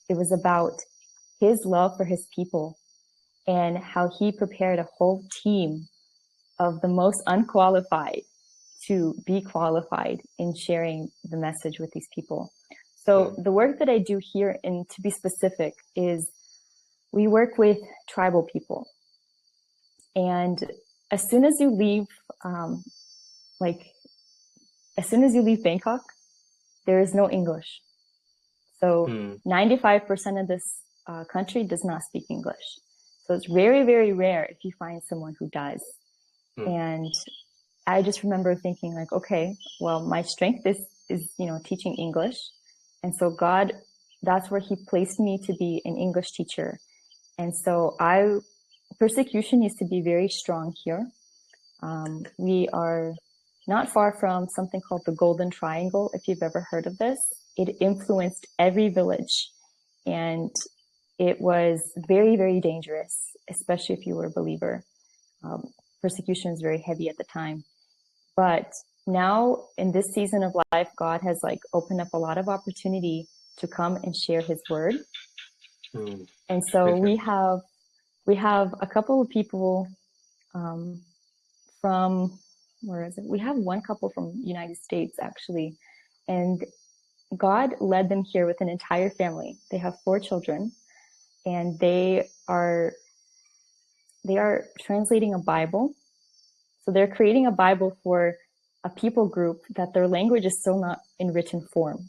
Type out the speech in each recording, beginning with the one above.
it was about his love for his people and how he prepared a whole team of the most unqualified to be qualified in sharing the message with these people. So the work that I do here, and to be specific, is we work with tribal people. And as soon as you leave, like as soon as you leave Bangkok, there is no English. So 95% of this country does not speak English. So it's very, very rare if you find someone who does. And I just remember thinking like, okay, well, my strength is, teaching English. And so God, that's where he placed me to be an English teacher. And so persecution used to be very strong here. We are not far from something called the Golden Triangle, if you've ever heard of this. It influenced every village, and it was very, very dangerous, especially if you were a believer. Persecution is very heavy at the time. But now in this season of life, God has opened up a lot of opportunity to come and share his word. And so we have a couple of people from, where is it? We have one couple from the United States, actually. And God led them here with an entire family. They have 4 children, and they are translating a Bible. So they're creating a Bible for a people group that their language is still not in written form.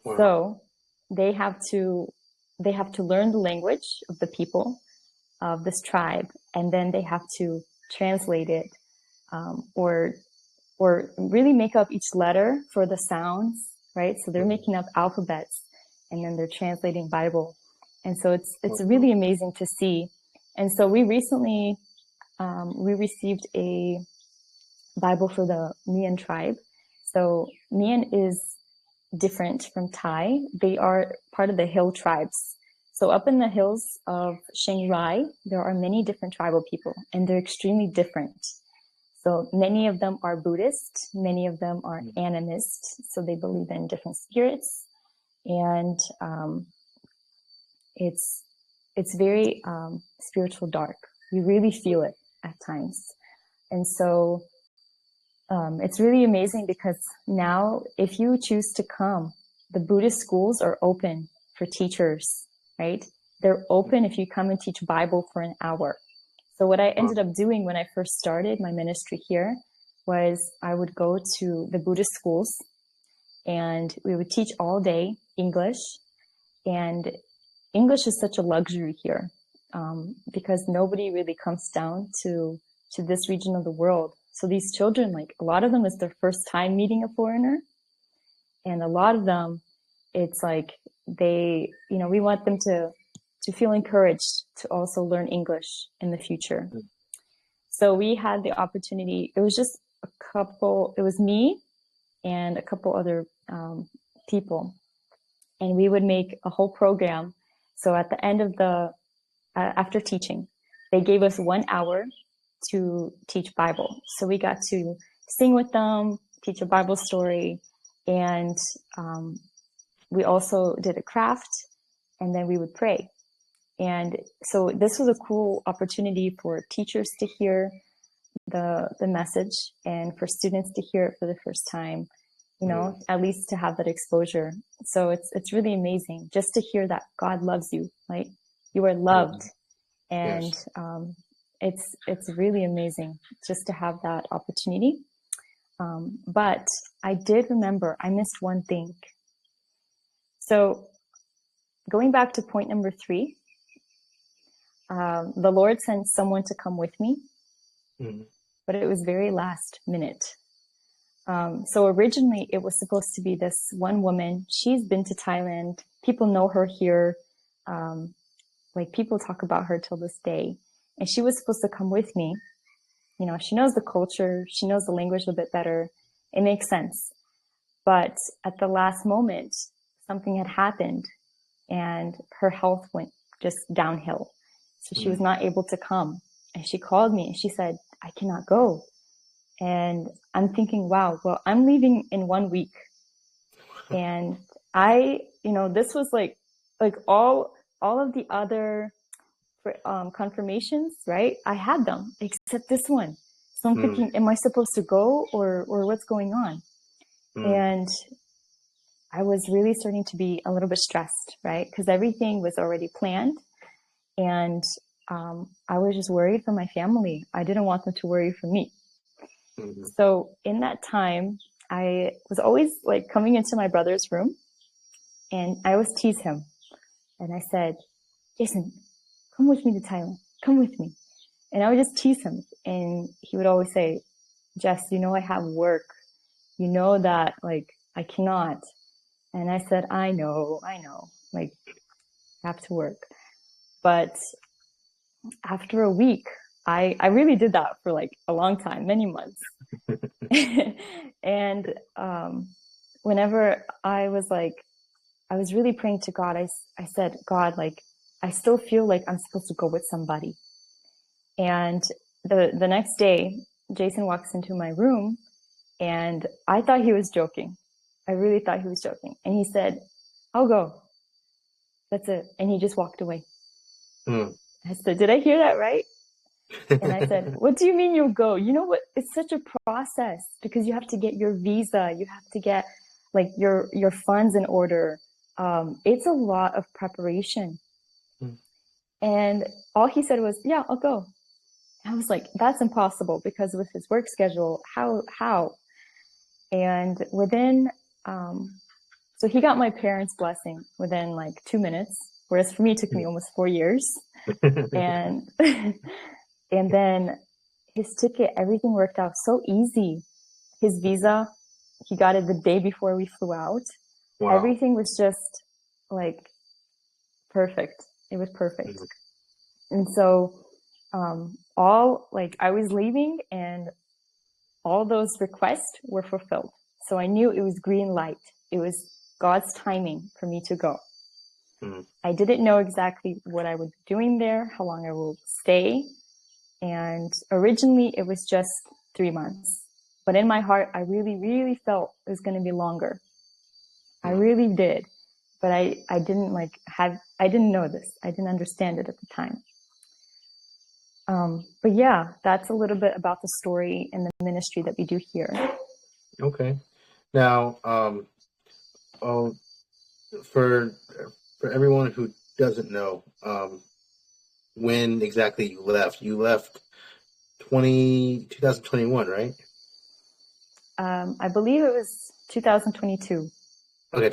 Wow. So they have to learn the language of the people of this tribe, and then they have to translate it, or really make up each letter for the sounds, right? So they're making up alphabets, and then they're translating Bible. And so it's really amazing to see. And so we recently, we received a Bible for the Mian tribe. So Mian is different from Thai. They are part of the hill tribes. So up in the hills of Chiang Rai, there are many different tribal people, and they're extremely different. So many of them are Buddhist, many of them are animist, so they believe in different spirits, and it's very spiritual dark. You really feel it at times. And so it's really amazing because now if you choose to come, the Buddhist schools are open for teachers, right? They're open if you come and teach Bible for an hour. So what I ended up doing when I first started my ministry here was I would go to the Buddhist schools, and we would teach all day English. And English is such a luxury here, because nobody really comes down to this region of the world. So these children, a lot of them, it's their first time meeting a foreigner. And a lot of them, it's we want them to feel encouraged to also learn English in the future. So we had the opportunity. It was just it was me and a couple other people, and we would make a whole program. So at the end of after teaching, they gave us 1 hour to teach Bible. So we got to sing with them, teach a Bible story, and we also did a craft, and then we would pray. And so this was a cool opportunity for teachers to hear the message, and for students to hear it for the first time, at least to have that exposure. So it's really amazing just to hear that God loves you, right? You are loved. And it's really amazing just to have that opportunity. But I did remember I missed one thing. So going back to point number 3, the Lord sent someone to come with me, but it was very last minute. So originally it was supposed to be this one woman. She's been to Thailand. People know her here. People talk about her till this day. And she was supposed to come with me. She knows the culture. She knows the language a bit better. It makes sense. But at the last moment, something had happened, and her health went just downhill. So she was not able to come. And she called me and she said, I cannot go. And I'm thinking, wow, well, I'm leaving in 1 week. And this was like all of the other confirmations, right? I had them except this one. So I'm Mm, thinking, am I supposed to go or what's going on? mm, And I was really starting to be a little bit stressed, right? Because everything was already planned, and I was just worried for my family. I didn't want them to worry for me. mm, So in that time, I was always like coming into my brother's room, and I always tease him. And I said, Jason, come with me to Thailand. Come with me. And I would just tease him. And he would always say, Jess, you know, I have work. You know that, like, I cannot. And I said, I know, like, I have to work. But after a week, I really did that for like a long time, many months. And whenever I was like, I was really praying to God, I said, God, like, I still feel like I'm supposed to go with somebody. And the next day, Jason walks into my room, and I thought he was joking. I really thought he was joking. And he said, I'll go. That's it. And he just walked away. mm. I said, did I hear that right? And I said, what do you mean you'll go? You know what? It's such a process because you have to get your visa. You have to get like your funds in order. It's a lot of preparation. Mm, And all he said was, yeah, I'll go. I was like, that's impossible because with his work schedule, how? And within, um, so he got my parents' blessing within like 2 minutes, whereas for me, it took me almost 4 years. And, and then his ticket, everything worked out so easy. His visa, he got it the day before we flew out. Wow. Everything was just like perfect. It was perfect. Mm, And so, all like I was leaving and all those requests were fulfilled. So I knew it was green light. It was God's timing for me to go. mm, I didn't know exactly what I would be doing there, how long I will stay. And originally it was just 3 months. But in my heart, I really, really felt it was going to be longer. I mm. really did. But I didn't I didn't know this. I didn't understand it at the time. But yeah, that's a little bit about the story and the ministry that we do here. Okay. Now, oh, for for everyone who doesn't know, when exactly you left 2021, right? I believe it was 2022. Okay,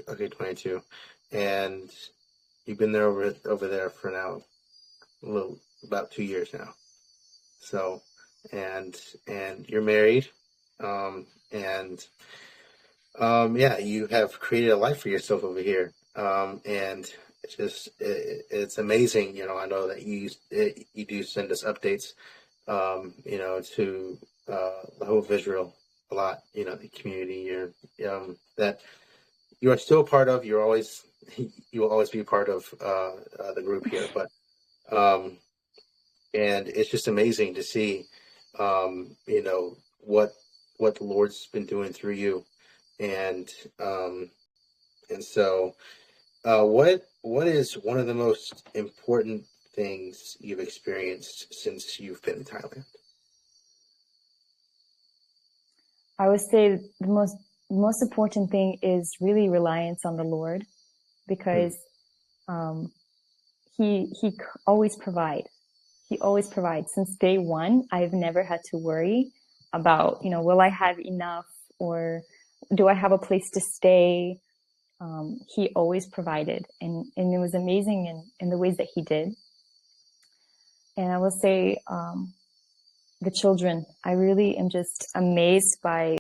okay, 22, and you've been there over there for now a little about 2 years now. So, and you're married, and yeah, you have created a life for yourself over here, and it's amazing. You know, I know that you do send us updates, you know, to the whole of Israel a lot. You know, the community that you are still part of. You're always you will always be part of the group here, but um, and it's just amazing to see, you know, what the Lord's been doing through you, and um, so, what is one of the most important things you've experienced since you've been in Thailand? I would say the most important thing is really reliance on the Lord Hmm. because um, he always provide. He always provides. Since day one, I've never had to worry about, you know, will I have enough or do I have a place to stay? He always provided, and it was amazing in the ways that he did. And I will say, the children, I really am just amazed by